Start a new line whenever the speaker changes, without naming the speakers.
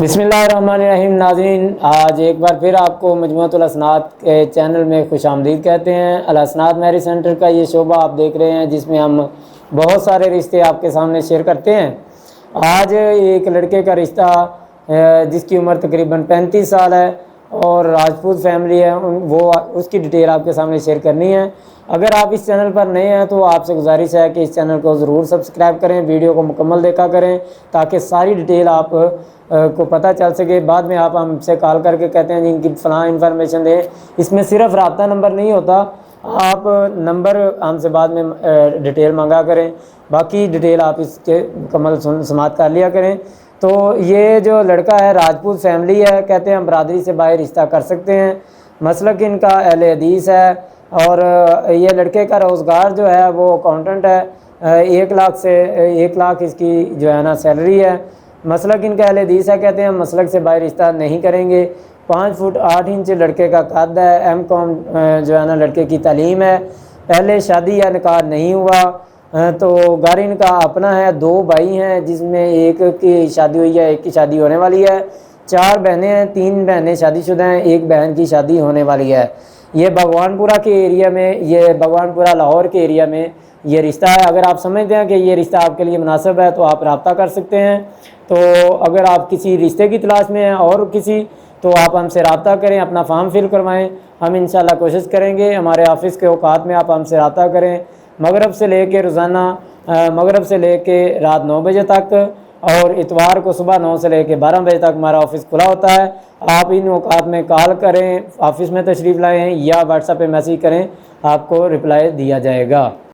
بسم اللہ الرحمن الرحیم۔ ناظرین، آج ایک بار پھر آپ کو مجموعۃ الاسناد کے چینل میں خوش آمدید کہتے ہیں۔ الاسناد میرج سینٹر کا یہ شعبہ آپ دیکھ رہے ہیں جس میں ہم بہت سارے رشتے آپ کے سامنے شیئر کرتے ہیں۔ آج ایک لڑکے کا رشتہ جس کی عمر تقریباً 35 سال ہے اور راجپوت فیملی ہے، وہ اس کی ڈیٹیل آپ کے سامنے شیئر کرنی ہے۔ اگر آپ اس چینل پر نئے ہیں تو آپ سے گزارش ہے کہ اس چینل کو ضرور سبسکرائب کریں، ویڈیو کو مکمل دیکھا کریں تاکہ ساری ڈیٹیل آپ کو پتہ چل سکے۔ بعد میں آپ ہم سے کال کر کے کہتے ہیں جن کی فلاں انفارمیشن دیں، اس میں صرف رابطہ نمبر نہیں ہوتا، آپ نمبر ہم سے بعد میں ڈیٹیل مانگا کریں، باقی ڈیٹیل آپ اس کے مکمل سماعت کر لیا کریں۔ تو یہ جو لڑکا ہے راجپوت فیملی ہے، کہتے ہیں ہم برادری سے باہر رشتہ کر سکتے ہیں، مسلک ان کا اہل حدیث ہے، اور یہ لڑکے کا روزگار جو ہے وہ اکاؤنٹنٹ ہے۔ 1 لاکھ اس کی جو ہے نا سیلری ہے۔ مسلک ان کا اہل حدیث ہے، کہتے ہیں ہم مسلک سے باہر رشتہ نہیں کریں گے۔ 5 فٹ 8 انچ لڑکے کا قد ہے، M.Com جو ہے نا لڑکے کی تعلیم ہے، پہلے شادی یا نکاح نہیں ہوا، تو گھر ان کا اپنا ہے، 2 بھائی ہیں جس میں ایک کی شادی ہوئی ہے، ایک کی شادی ہونے والی ہے، 4 بہنیں ہیں، 3 بہنیں شادی شدہ ہیں، 1 بہن کی شادی ہونے والی ہے۔ یہ بھگوان پورہ کے ایریا میں، یہ بھگوان پورہ لاہور کے ایریا میں یہ رشتہ ہے۔ اگر آپ سمجھتے ہیں کہ یہ رشتہ آپ کے لیے مناسب ہے تو آپ رابطہ کر سکتے ہیں۔ تو اگر آپ کسی رشتے کی تلاش میں ہیں اور کسی، تو آپ ہم سے رابطہ کریں، اپنا فارم فل کروائیں، ہم انشاءاللہ کوشش کریں گے۔ ہمارے آفس کے اوقات میں آپ ہم سے رابطہ کریں، مغرب سے لے کے روزانہ مغرب سے لے کے رات 9 بجے تک، اور اتوار کو صبح 9 سے لے کے 12 بجے تک ہمارا آفس کھلا ہوتا ہے۔ آپ ان اوقات میں کال کریں، آفس میں تشریف لائیں یا واٹس ایپ پہ میسیج کریں، آپ کو رپلائی دیا جائے گا۔